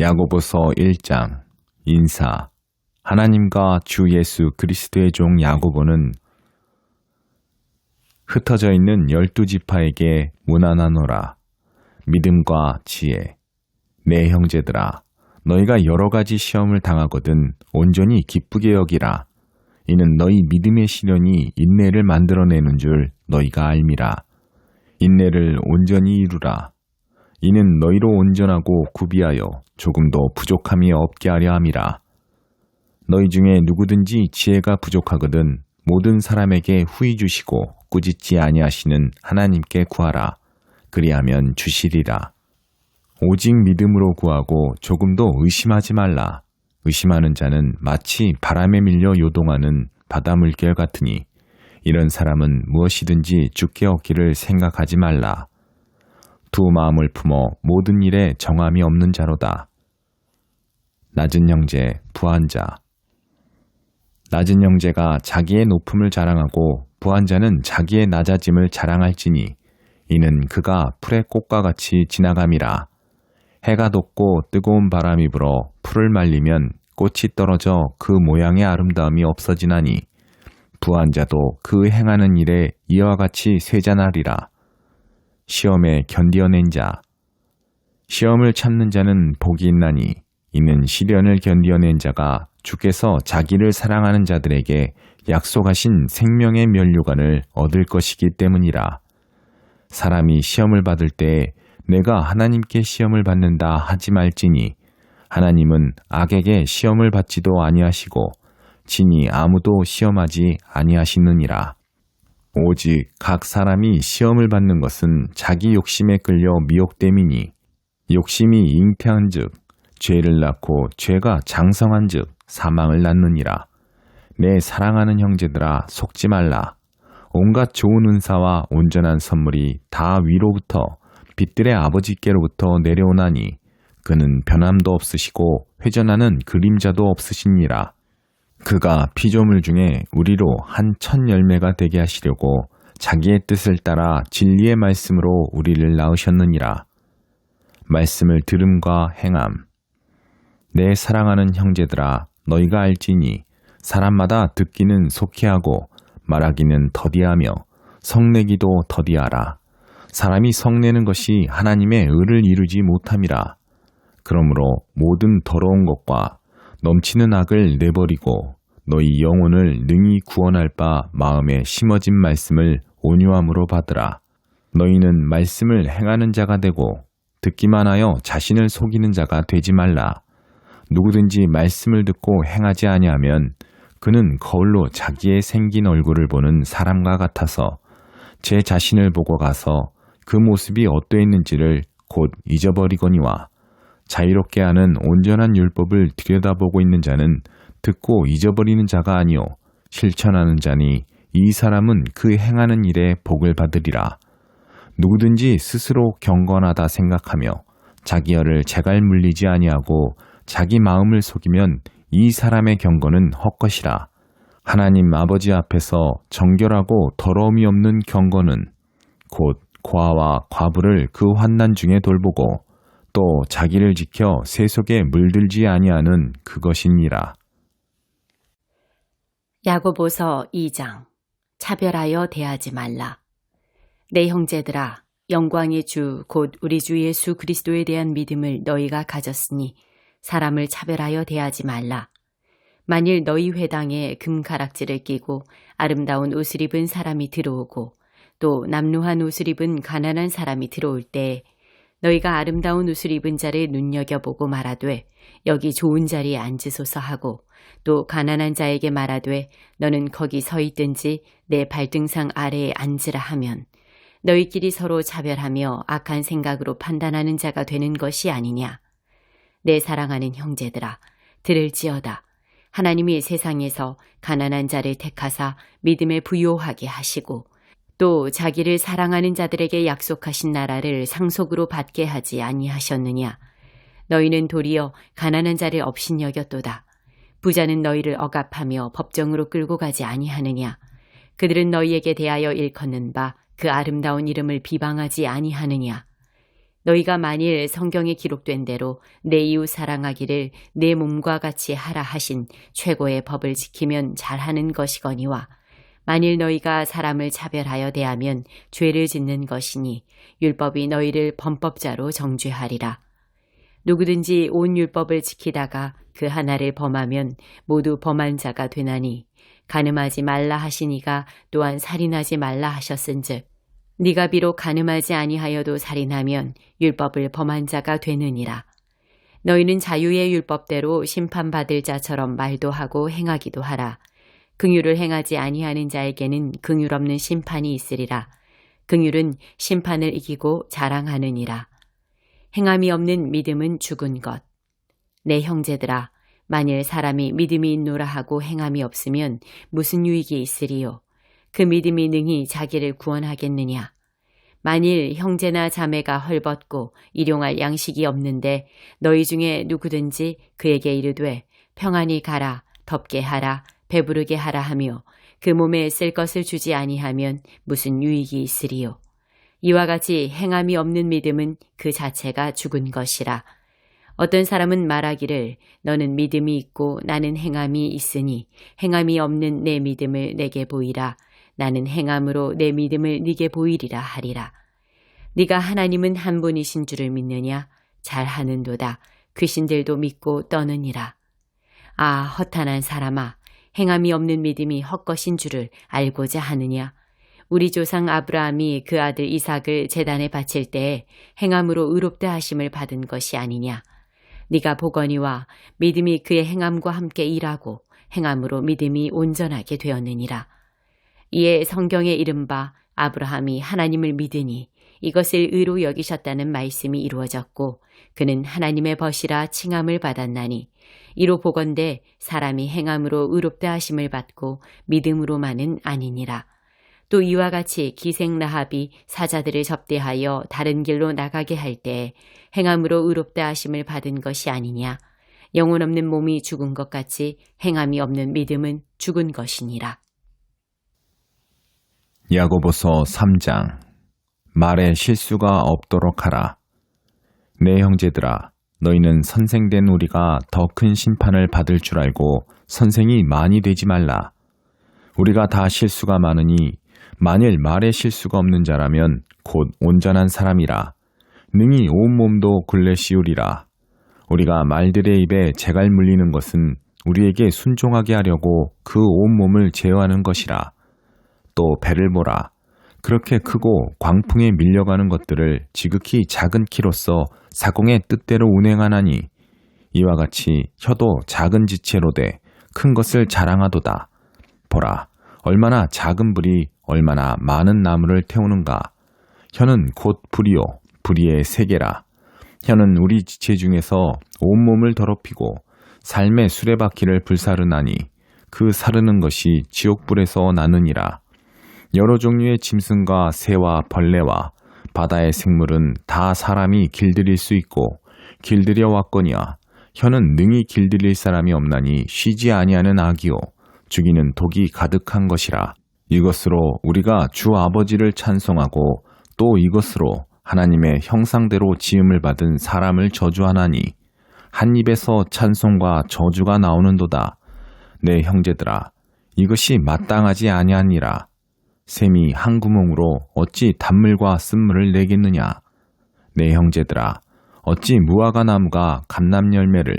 야고보서 1장 인사. 하나님과 주 예수 그리스도의 종 야고보는 흩어져 있는 12지파에게 문안하노라. 믿음과 지혜. 내 형제들아, 너희가 여러 가지 시험을 당하거든 온전히 기쁘게 여기라. 이는 너희 믿음의 시련이 인내를 만들어내는 줄 너희가 알미라. 인내를 온전히 이루라. 이는 너희로 온전하고 구비하여 조금도 부족함이 없게 하려 함이라. 너희 중에 누구든지 지혜가 부족하거든 모든 사람에게 후히 주시고 꾸짖지 아니하시는 하나님께 구하라. 그리하면 주시리라. 오직 믿음으로 구하고 조금도 의심하지 말라. 의심하는 자는 마치 바람에 밀려 요동하는 바다 물결 같으니 이런 사람은 무엇이든지 죽게 얻기를 생각하지 말라. 두 마음을 품어 모든 일에 정함이 없는 자로다. 낮은 형제, 부한 자. 낮은 형제가 자기의 높음을 자랑하고 부한 자는 자기의 낮아짐을 자랑할지니 이는 그가 풀의 꽃과 같이 지나감이라. 해가 돋고 뜨거운 바람이 불어 풀을 말리면 꽃이 떨어져 그 모양의 아름다움이 없어지나니 부한 자도 그 행하는 일에 이와 같이 쇠잔하리라. 시험에 견디어낸 자. 시험을 참는 자는 복이 있나니 이는 시련을 견디어낸 자가 주께서 자기를 사랑하는 자들에게 약속하신 생명의 면류관을 얻을 것이기 때문이라. 사람이 시험을 받을 때에 내가 하나님께 시험을 받는다 하지 말지니 하나님은 악에게 시험을 받지도 아니하시고 진히 아무도 시험하지 아니하시느니라. 오직 각 사람이 시험을 받는 것은 자기 욕심에 끌려 미혹됨이니 욕심이 잉태한즉 죄를 낳고 죄가 장성한즉 사망을 낳느니라. 내 사랑하는 형제들아, 속지 말라. 온갖 좋은 은사와 온전한 선물이 다 위로부터 빛들의 아버지께로부터 내려오나니 그는 변함도 없으시고 회전하는 그림자도 없으시니라. 그가 피조물 중에 우리로 한 첫 열매가 되게 하시려고 자기의 뜻을 따라 진리의 말씀으로 우리를 낳으셨느니라. 말씀을 들음과 행함. 내 사랑하는 형제들아, 너희가 알지니 사람마다 듣기는 속히하고 말하기는 더디하며 성내기도 더디하라. 사람이 성내는 것이 하나님의 의를 이루지 못함이라. 그러므로 모든 더러운 것과 넘치는 악을 내버리고 너희 영혼을 능히 구원할 바 마음에 심어진 말씀을 온유함으로 받으라. 너희는 말씀을 행하는 자가 되고 듣기만 하여 자신을 속이는 자가 되지 말라. 누구든지 말씀을 듣고 행하지 아니하면 그는 거울로 자기의 생긴 얼굴을 보는 사람과 같아서 제 자신을 보고 가서 그 모습이 어떠했는지를 곧 잊어버리거니와 자유롭게 하는 온전한 율법을 들여다보고 있는 자는 듣고 잊어버리는 자가 아니요 실천하는 자니 이 사람은 그 행하는 일에 복을 받으리라. 누구든지 스스로 경건하다 생각하며 자기 혀를 재갈 물리지 아니하고 자기 마음을 속이면 이 사람의 경건은 헛것이라. 하나님 아버지 앞에서 정결하고 더러움이 없는 경건은 곧 고아와 과부를 그 환난 중에 돌보고 또 자기를 지켜 세속에 물들지 아니하는 그것이니라. 야고보서 2장. 차별하여 대하지 말라. 내 형제들아, 영광의 주 곧 우리 주 예수 그리스도에 대한 믿음을 너희가 가졌으니 사람을 차별하여 대하지 말라. 만일 너희 회당에 금가락지를 끼고 아름다운 옷을 입은 사람이 들어오고 또 남루한 옷을 입은 가난한 사람이 들어올 때에 너희가 아름다운 옷을 입은 자를 눈여겨보고 말하되 여기 좋은 자리에 앉으소서 하고 또 가난한 자에게 말하되 너는 거기 서 있든지 내 발등상 아래에 앉으라 하면 너희끼리 서로 차별하며 악한 생각으로 판단하는 자가 되는 것이 아니냐. 내 사랑하는 형제들아, 들을지어다. 하나님이 세상에서 가난한 자를 택하사 믿음에 부요하게 하시고 또 자기를 사랑하는 자들에게 약속하신 나라를 상속으로 받게 하지 아니하셨느냐. 너희는 도리어 가난한 자를 업신여겼도다. 부자는 너희를 억압하며 법정으로 끌고 가지 아니하느냐. 그들은 너희에게 대하여 일컫는 바 그 아름다운 이름을 비방하지 아니하느냐. 너희가 만일 성경에 기록된 대로 내 이웃 사랑하기를 내 몸과 같이 하라 하신 최고의 법을 지키면 잘하는 것이거니와 만일 너희가 사람을 차별하여 대하면 죄를 짓는 것이니 율법이 너희를 범법자로 정죄하리라. 누구든지 온 율법을 지키다가 그 하나를 범하면 모두 범한 자가 되나니 간음하지 말라 하시니가 또한 살인하지 말라 하셨은즉 네가 비록 간음하지 아니하여도 살인하면 율법을 범한 자가 되느니라. 너희는 자유의 율법대로 심판받을 자처럼 말도 하고 행하기도 하라. 긍휼을 행하지 아니하는 자에게는 긍휼 없는 심판이 있으리라. 긍휼은 심판을 이기고 자랑하느니라. 행함이 없는 믿음은 죽은 것. 내 형제들아, 만일 사람이 믿음이 있노라 하고 행함이 없으면 무슨 유익이 있으리요? 그 믿음이 능히 자기를 구원하겠느냐? 만일 형제나 자매가 헐벗고 일용할 양식이 없는데 너희 중에 누구든지 그에게 이르되 평안히 가라, 덥게 하라, 배부르게 하라 하며 그 몸에 쓸 것을 주지 아니하면 무슨 유익이 있으리요? 이와 같이 행함이 없는 믿음은 그 자체가 죽은 것이라. 어떤 사람은 말하기를 너는 믿음이 있고 나는 행함이 있으니 행함이 없는 내 믿음을 내게 보이라. 나는 행함으로 내 믿음을 네게 보이리라 하리라. 네가 하나님은 한 분이신 줄을 믿느냐? 잘하는도다. 귀신들도 믿고 떠느니라. 아, 허탄한 사람아, 행함이 없는 믿음이 헛것인 줄을 알고자 하느냐? 우리 조상 아브라함이 그 아들 이삭을 제단에 바칠 때에 행함으로 의롭다 하심을 받은 것이 아니냐? 네가 보거니와 믿음이 그의 행함과 함께 일하고 행함으로 믿음이 온전하게 되었느니라. 이에 성경에 이른바 아브라함이 하나님을 믿으니 이것을 의로 여기셨다는 말씀이 이루어졌고 그는 하나님의 벗이라 칭함을 받았나니 이로 보건대 사람이 행함으로 의롭다 하심을 받고 믿음으로만은 아니니라. 또 이와 같이 기생 라합이 사자들을 접대하여 다른 길로 나가게 할 때에 행함으로 의롭다 하심을 받은 것이 아니냐. 영혼 없는 몸이 죽은 것 같이 행함이 없는 믿음은 죽은 것이니라. 야고보서 3장. 말에 실수가 없도록 하라. 내 형제들아, 너희는 선생된 우리가 더 큰 심판을 받을 줄 알고 선생이 많이 되지 말라. 우리가 다 실수가 많으니 만일 말에 실수가 없는 자라면 곧 온전한 사람이라. 능히 온몸도 굴레 씌우리라. 우리가 말들의 입에 재갈 물리는 것은 우리에게 순종하게 하려고 그 온몸을 제어하는 것이라. 또 배를 보라. 그렇게 크고 광풍에 밀려가는 것들을 지극히 작은 키로서 사공의 뜻대로 운행하나니 이와 같이 혀도 작은 지체로 돼 큰 것을 자랑하도다. 보라, 얼마나 작은 불이 얼마나 많은 나무를 태우는가. 혀는 곧 불이요, 불의의 세계라. 혀는 우리 지체 중에서 온몸을 더럽히고 삶의 수레바퀴를 불사르나니 그 사르는 것이 지옥불에서 나느니라. 여러 종류의 짐승과 새와 벌레와 바다의 생물은 다 사람이 길들일 수 있고 길들여 왔거니와 혀는 능히 길들일 사람이 없나니 쉬지 아니하는 악이요 죽이는 독이 가득한 것이라. 이것으로 우리가 주 아버지를 찬송하고 또 이것으로 하나님의 형상대로 지음을 받은 사람을 저주하나니 한 입에서 찬송과 저주가 나오는도다. 내 형제들아, 이것이 마땅하지 아니하니라. 샘이 한 구멍으로 어찌 단물과 쓴물을 내겠느냐. 내 형제들아, 어찌 무화과 나무가 감람 열매를,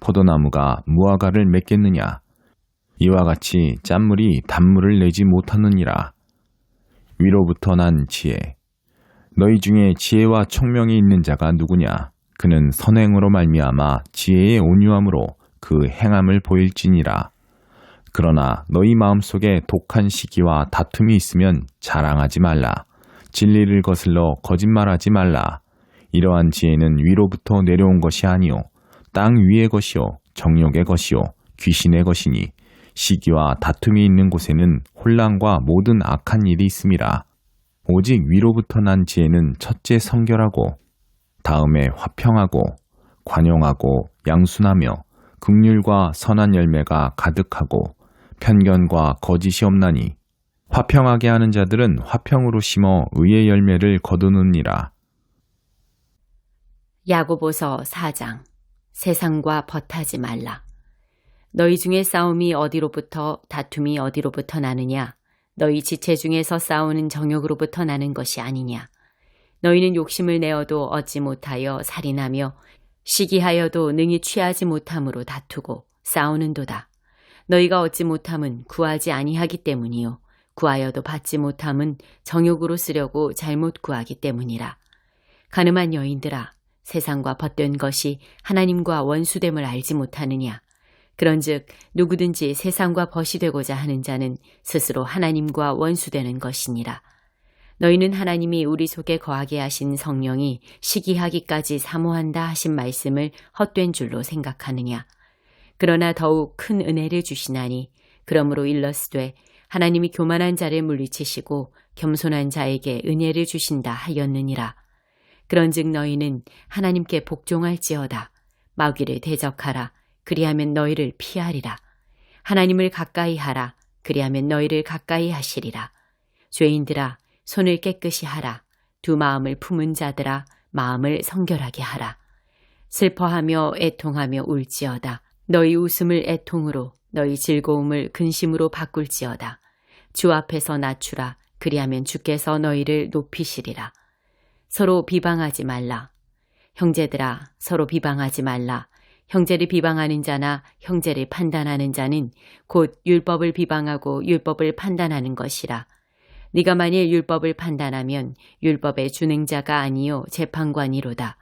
포도나무가 무화과를 맺겠느냐. 이와 같이 짠물이 단물을 내지 못하느니라. 위로부터 난 지혜. 너희 중에 지혜와 총명이 있는 자가 누구냐. 그는 선행으로 말미암아 지혜의 온유함으로 그 행함을 보일지니라. 그러나 너희 마음속에 독한 시기와 다툼이 있으면 자랑하지 말라. 진리를 거슬러 거짓말하지 말라. 이러한 지혜는 위로부터 내려온 것이 아니요 땅 위의 것이요 정욕의 것이요 귀신의 것이니 시기와 다툼이 있는 곳에는 혼란과 모든 악한 일이 있음이라. 오직 위로부터 난 지혜는 첫째 성결하고 다음에 화평하고 관용하고 양순하며 긍휼과 선한 열매가 가득하고 편견과 거짓이 없나니 화평하게 하는 자들은 화평으로 심어 의의 열매를 거두느니라. 야고보서 4장. 세상과 벗하지 말라. 너희 중에 싸움이 어디로부터 다툼이 어디로부터 나느냐? 너희 지체 중에서 싸우는 정욕으로부터 나는 것이 아니냐? 너희는 욕심을 내어도 얻지 못하여 살인하며 시기하여도 능히 취하지 못함으로 다투고 싸우는도다. 너희가 얻지 못함은 구하지 아니하기 때문이요 구하여도 받지 못함은 정욕으로 쓰려고 잘못 구하기 때문이라. 가늠한 여인들아, 세상과 벗된 것이 하나님과 원수됨을 알지 못하느냐? 그런즉 누구든지 세상과 벗이 되고자 하는 자는 스스로 하나님과 원수되는 것이니라. 너희는 하나님이 우리 속에 거하게 하신 성령이 시기하기까지 사모한다 하신 말씀을 헛된 줄로 생각하느냐? 그러나 더욱 큰 은혜를 주시나니 그러므로 일러스되 하나님이 교만한 자를 물리치시고 겸손한 자에게 은혜를 주신다 하였느니라. 그런즉 너희는 하나님께 복종할지어다. 마귀를 대적하라. 그리하면 너희를 피하리라. 하나님을 가까이 하라. 그리하면 너희를 가까이 하시리라. 죄인들아, 손을 깨끗이 하라. 두 마음을 품은 자들아, 마음을 성결하게 하라. 슬퍼하며 애통하며 울지어다. 너희 웃음을 애통으로, 너희 즐거움을 근심으로 바꿀지어다. 주 앞에서 낮추라. 그리하면 주께서 너희를 높이시리라. 서로 비방하지 말라. 형제들아, 서로 비방하지 말라. 형제를 비방하는 자나 형제를 판단하는 자는 곧 율법을 비방하고 율법을 판단하는 것이라. 네가 만일 율법을 판단하면 율법의 준행자가 아니요 재판관이로다.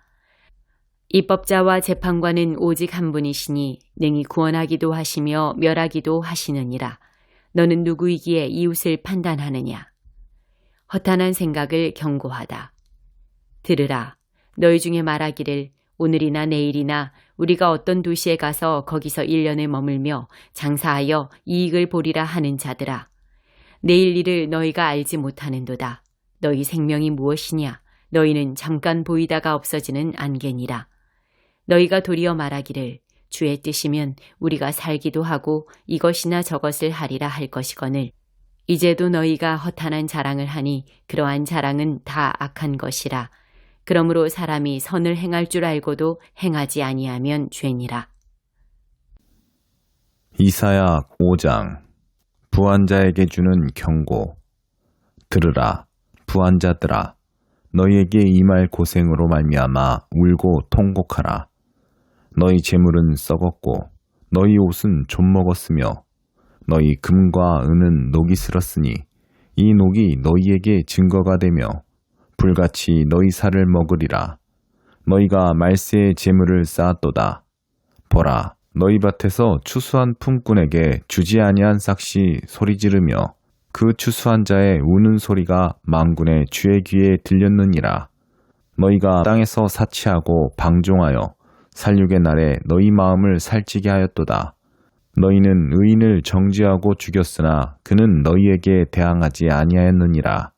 입법자와 재판관은 오직 한 분이시니 능히 구원하기도 하시며 멸하기도 하시느니라. 너는 누구이기에 이웃을 판단하느냐? 허탄한 생각을 경고하다. 들으라. 너희 중에 말하기를 오늘이나 내일이나 우리가 어떤 도시에 가서 거기서 1년을 머물며 장사하여 이익을 보리라 하는 자들아. 내일 일을 너희가 알지 못하는도다. 너희 생명이 무엇이냐? 너희는 잠깐 보이다가 없어지는 안개니라. 너희가 도리어 말하기를 주의 뜻이면 우리가 살기도 하고 이것이나 저것을 하리라 할 것이거늘 이제도 너희가 허탄한 자랑을 하니 그러한 자랑은 다 악한 것이라. 그러므로 사람이 선을 행할 줄 알고도 행하지 아니하면 죄니라. 이사야 5장. 부한 자에게 주는 경고. 들으라, 부한 자들아, 너희에게 임할 고생으로 말미암아 울고 통곡하라. 너희 재물은 썩었고 너희 옷은 좀먹었으며 너희 금과 은은 녹이 슬었으니 이 녹이 너희에게 증거가 되며 불같이 너희 살을 먹으리라. 너희가 말세의 재물을 쌓았도다. 보라, 너희 밭에서 추수한 품꾼에게 주지 아니한 삭시 소리 지르며 그 추수한 자의 우는 소리가 만군의 주의 귀에 들렸느니라. 너희가 땅에서 사치하고 방종하여 살육의 날에 너희 마음을 살찌게 하였도다. 너희는 의인을 정죄하고 죽였으나 그는 너희에게 대항하지 아니하였느니라.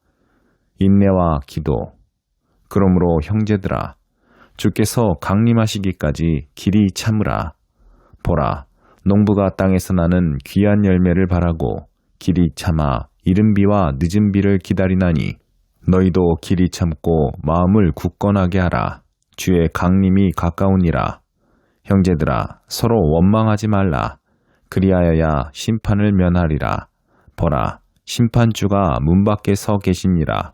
인내와 기도. 그러므로 형제들아, 주께서 강림하시기까지 길이 참으라. 보라, 농부가 땅에서 나는 귀한 열매를 바라고 길이 참아 이른 비와 늦은 비를 기다리나니 너희도 길이 참고 마음을 굳건하게 하라. 주의 강림이 가까우니라. 형제들아, 서로 원망하지 말라. 그리하여야 심판을 면하리라. 보라, 심판주가 문 밖에 서 계시니라.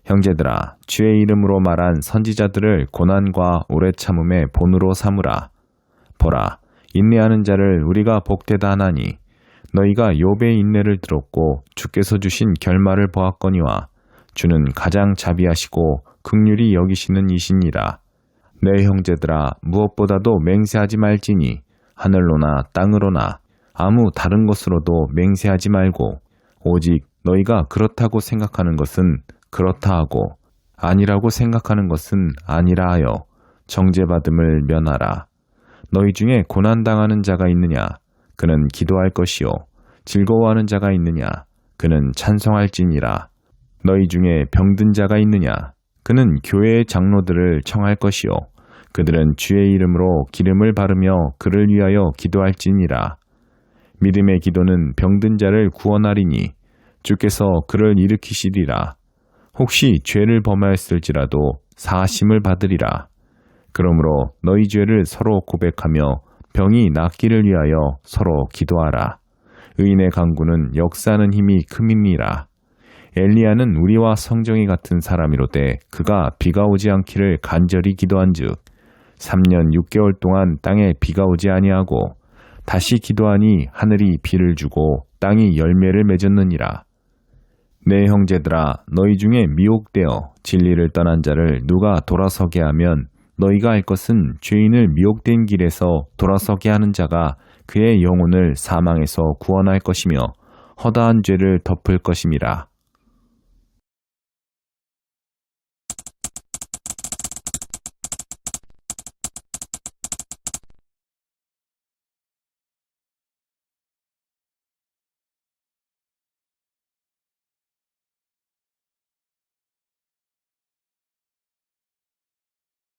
형제들아, 주의 이름으로 말한 선지자들을 고난과 오래 참음의 본으로 삼으라. 보라, 인내하는 자를 우리가 복되다 하나니 너희가 욥의 인내를 들었고 주께서 주신 결말을 보았거니와 주는 가장 자비하시고 긍휼히 여기시는 이시니라. 내 형제들아, 무엇보다도 맹세하지 말지니 하늘로나 땅으로나 아무 다른 것으로도 맹세하지 말고 오직 너희가 그렇다고 생각하는 것은 그렇다 하고 아니라고 생각하는 것은 아니라 하여 정죄받음을 면하라. 너희 중에 고난당하는 자가 있느냐? 그는 기도할 것이요. 즐거워하는 자가 있느냐? 그는 찬송할지니라. 너희 중에 병든 자가 있느냐? 그는 교회의 장로들을 청할 것이요. 그들은 주의 이름으로 기름을 바르며 그를 위하여 기도할지니라. 믿음의 기도는 병든 자를 구원하리니 주께서 그를 일으키시리라. 혹시 죄를 범하였을지라도 사하심을 받으리라. 그러므로 너희 죄를 서로 고백하며 병이 낫기를 위하여 서로 기도하라. 의인의 간구는 역사하는 힘이 큼이니라. 엘리야는 우리와 성정이 같은 사람이로되 그가 비가 오지 않기를 간절히 기도한즉 3년 6개월 동안 땅에 비가 오지 아니하고 다시 기도하니 하늘이 비를 주고 땅이 열매를 맺었느니라. 내 형제들아, 너희 중에 미혹되어 진리를 떠난 자를 누가 돌아서게 하면 너희가 알 것은 죄인을 미혹된 길에서 돌아서게 하는 자가 그의 영혼을 사망에서 구원할 것이며 허다한 죄를 덮을 것임이라.